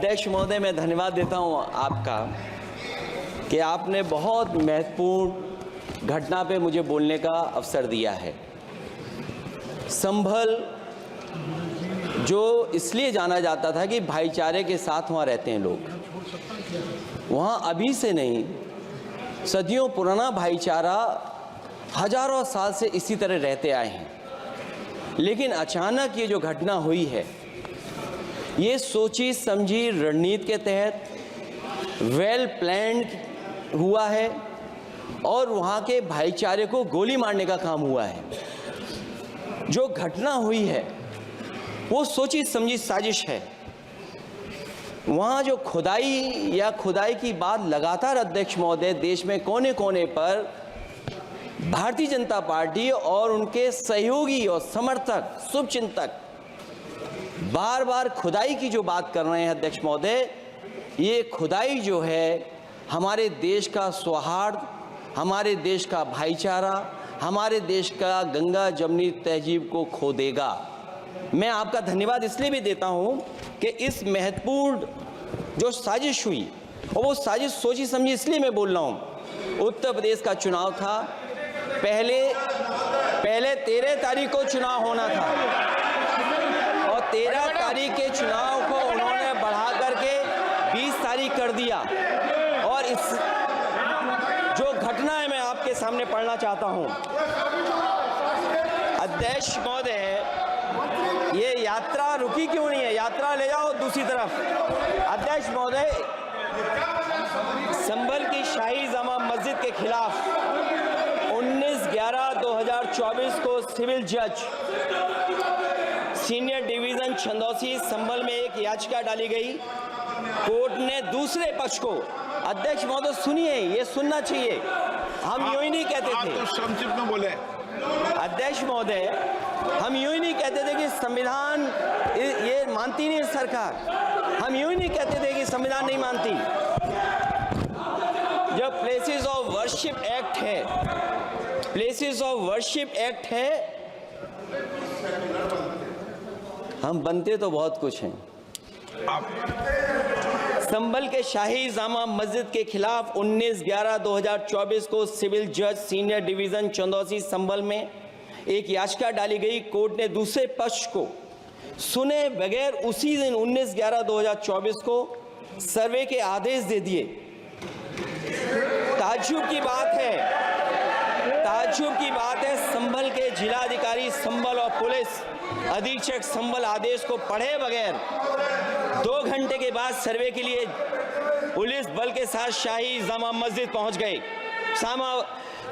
अध्यक्ष महोदय, मैं धन्यवाद देता हूं आपका कि आपने बहुत महत्वपूर्ण घटना पे मुझे बोलने का अवसर दिया है। संभल जो इसलिए जाना जाता था कि भाईचारे के साथ वहाँ रहते हैं लोग, वहाँ अभी से नहीं सदियों पुराना भाईचारा हजारों साल से इसी तरह रहते आए हैं। लेकिन अचानक ये जो घटना हुई है, ये सोची समझी रणनीति के तहत वेल प्लान्ड हुआ है और वहाँ के भाईचारे को गोली मारने का काम हुआ है। जो घटना हुई है वो सोची समझी साजिश है। वहाँ जो खुदाई की बात लगातार अध्यक्ष महोदय देश में कोने कोने पर भारतीय जनता पार्टी और उनके सहयोगी और समर्थक शुभचिंतक बार बार खुदाई की जो बात कर रहे हैं अध्यक्ष महोदय, ये खुदाई जो है हमारे देश का सौहार्द, हमारे देश का भाईचारा, हमारे देश का गंगा जमनी तहजीब को खो देगा। मैं आपका धन्यवाद इसलिए भी देता हूं कि इस महत्वपूर्ण जो साजिश हुई, और वो साजिश सोची समझी इसलिए मैं बोल रहा हूं। उत्तर प्रदेश का चुनाव था, पहले 13 तारीख को चुनाव होना था और 13 तारीख के चुनाव को उन्होंने बढ़ा करके 20 तारीख कर दिया। और इस जो घटना है मैं आपके सामने पढ़ना चाहता हूं। अध्यक्ष महोदय, ये यात्रा रुकी क्यों नहीं है? यात्रा ले जाओ दूसरी तरफ। अध्यक्ष महोदय, संभल की शाही जामा मस्जिद के खिलाफ 19/11/2024 को सिविल जज सीनियर डिवीजन छंदौसी संभल में एक याचिका डाली गई। कोर्ट ने दूसरे पक्ष को, अध्यक्ष महोदय सुनिए, ये सुनना चाहिए, हम यूं ही नहीं कहते थे। तो संक्षिप्त में बोले। अध्यक्ष महोदय, हम यूं ही नहीं कहते थे कि संविधान ये मानती नहीं सरकार, हम यूं ही नहीं कहते थे कि संविधान नहीं मानती। जब प्लेसेस ऑफ वर्शिप एक्ट है, प्लेसेस ऑफ वर्शिप एक्ट है, हम बनते तो बहुत कुछ हैं। संभल के शाही जामा मस्जिद के खिलाफ 19/11/2024 को सिविल जज सीनियर डिवीजन चंदौसी संभल में एक याचिका डाली गई। कोर्ट ने दूसरे पक्ष को सुने बगैर उसी दिन 19/11/2024 को सर्वे के आदेश दे दिए। ताज्जुब की बात है, संभल के जिलाधिकारी संभल और पुलिस अधीक्षक संभल आदेश को पढ़े बगैर 2 घंटे के बाद सर्वे के लिए पुलिस बल के साथ शाही जामा मस्जिद पहुंच गए।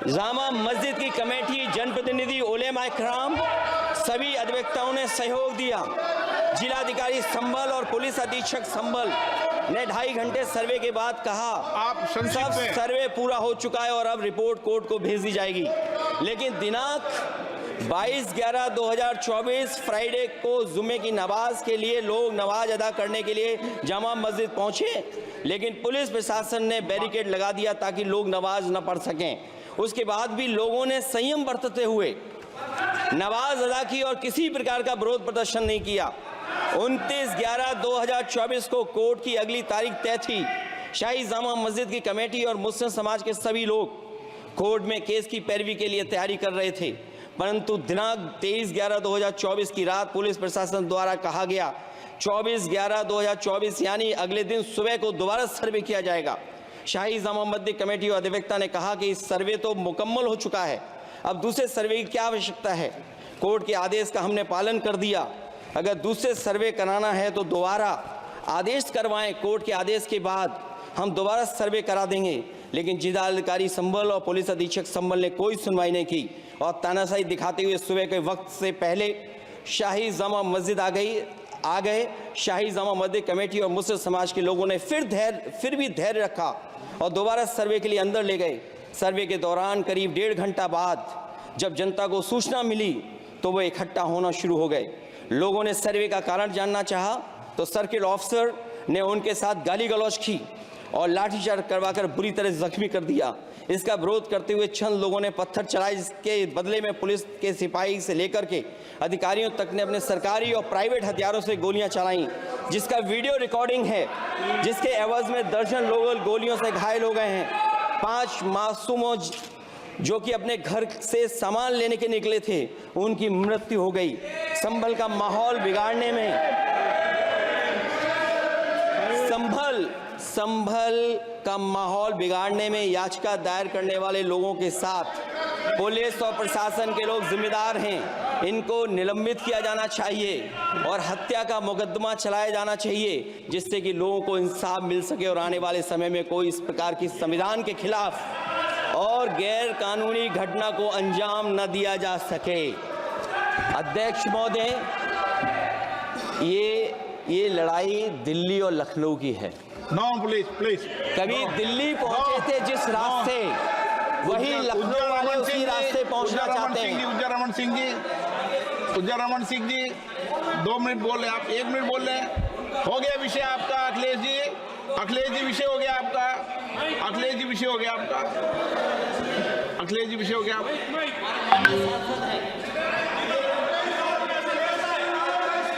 जामा मस्जिद की कमेटी, जनप्रतिनिधि, उलेमा इकराम, सभी अधिवक्ताओं ने सहयोग दिया। जिलाधिकारी संभल और पुलिस अधीक्षक संभल ने 2.5 घंटे सर्वे के बाद कहा सब सर्वे पूरा हो चुका है और अब रिपोर्ट कोर्ट को भेज दी जाएगी। लेकिन दिनांक 22/11/2024 फ्राइडे को जुम्मे की नमाज के लिए लोग नमाज अदा करने के लिए जामा मस्जिद पहुंचे, लेकिन पुलिस प्रशासन ने बैरिकेड लगा दिया ताकि लोग नमाज न पढ़ सकें। उसके बाद भी लोगों ने संयम बरतते हुए नमाज अदा की और किसी प्रकार का विरोध प्रदर्शन नहीं किया। 29/11/2024 को कोर्ट की अगली तारीख तय थी। शाही जामा मस्जिद की कमेटी और मुस्लिम समाज के सभी लोग कोर्ट में केस की पैरवी के लिए तैयारी कर रहे थे, परंतु दिनांक 23/11/2024 की रात पुलिस प्रशासन द्वारा कहा गया 24/11/2024 यानी अगले दिन सुबह को दोबारा सर्वे किया जाएगा। शाही जामा मस्जिद कमेटी और अधिवक्ता ने कहा कि इस सर्वे तो मुकम्मल हो चुका है, अब दूसरे सर्वे की क्या आवश्यकता है? कोर्ट के आदेश का हमने पालन कर दिया। अगर दूसरे सर्वे कराना है तो दोबारा आदेश करवाएं, कोर्ट के आदेश के बाद हम दोबारा सर्वे करा देंगे। लेकिन जिलाधिकारी संभल और पुलिस अधीक्षक संभल ने कोई सुनवाई नहीं की और तानाशाही दिखाते हुए सुबह के वक्त से पहले शाही जामा मस्जिद आ गए। शाही जामा मस्जिद कमेटी और मुस्लिम समाज के लोगों ने फिर भी धैर्य रखा और दोबारा सर्वे के लिए अंदर ले गए। सर्वे के दौरान करीब 1.5 घंटा बाद जब जनता को सूचना मिली तो वो इकट्ठा होना शुरू हो गए। लोगों ने सर्वे का कारण जानना चाहा तो सर्किल ऑफिसर ने उनके साथ गाली गलौज की और लाठीचार्ज करवाकर बुरी तरह जख्मी कर दिया। इसका विरोध करते हुए चंद लोगों ने पत्थर चलाए, जिसके बदले में पुलिस के सिपाही से लेकर के अधिकारियों तक ने अपने सरकारी और प्राइवेट हथियारों से गोलियां चलाईं, जिसका वीडियो रिकॉर्डिंग है, जिसके एवज में दर्जन लोग गोलियों से घायल हो गए हैं। 5 मासूमों जो कि अपने घर से सामान लेने के निकले थे, उनकी मृत्यु हो गई। संभल का माहौल बिगाड़ने में, संभल का माहौल बिगाड़ने में याचिका दायर करने वाले लोगों के साथ पुलिस और प्रशासन के लोग जिम्मेदार हैं। इनको निलंबित किया जाना चाहिए और हत्या का मुकदमा चलाया जाना चाहिए, जिससे कि लोगों को इंसाफ मिल सके और आने वाले समय में कोई इस प्रकार की संविधान के खिलाफ और गैर कानूनी घटना को अंजाम न दिया जा सके। अध्यक्ष महोदय, ये लड़ाई दिल्ली और लखनऊ की है। No please. कभी दिल्ली पहुंचे थे जिस रास्ते, वही लखनऊ वाले उसी रास्ते पहुंचना चाहते हैं। उज्जर रमन सिंह जी 2 मिनट बोल रहे, आप 1 मिनट बोल रहे हैं। हो गया विषय आपका अखिलेश जी विषय हो गया आपका। अखिलेश जी विषय हो गया आपका।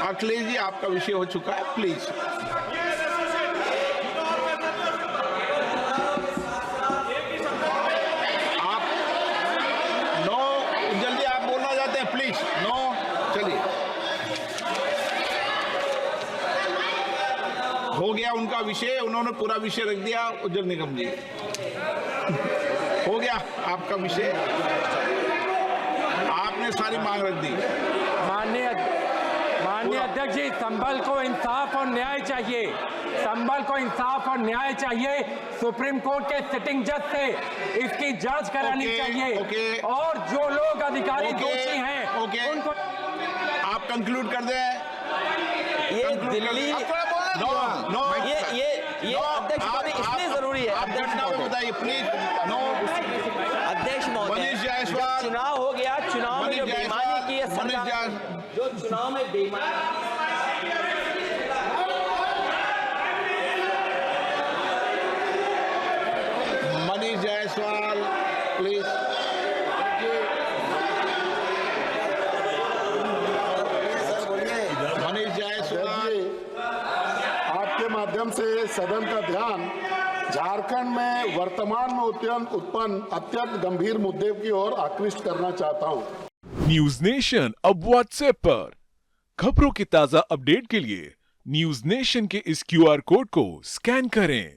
अखिलेश जी आपका विषय हो चुका है, प्लीज। हो गया उनका विषय, उन्होंने पूरा विषय रख दिया। उज्जवल निगम जी, हो गया आपका विषय, आपने सारी मांग रख दी। माननीय अध्यक्ष जी, संभल को इंसाफ और न्याय चाहिए। संभल को इंसाफ और न्याय चाहिए। सुप्रीम कोर्ट के सिटिंग जज से इसकी जांच करानी चाहिए और जो लोग अधिकारी दोषी हैं उनको आप कंक्लूड कर दें। ये दिल्ली ये अध्यक्ष महोदय इसलिए जरूरी है। अध्यक्ष महोदय बताइए प्लीज। अध्यक्ष महोदय, चुनाव हो गया, चुनाव में जो बेईमानी की है सरकार, जो चुनाव में बेईमानी, मनीष जायसवाल प्लीज। मनीष जायसवाल, आपके माध्यम से सदन का ध्यान झारखंड में वर्तमान में उत्पन्न अत्यंत गंभीर मुद्दे की ओर आकृष्ट करना चाहता हूं। न्यूज नेशन अब व्हाट्सएप पर खबरों के ताजा अपडेट के लिए न्यूज नेशन के इस QR कोड को स्कैन करें।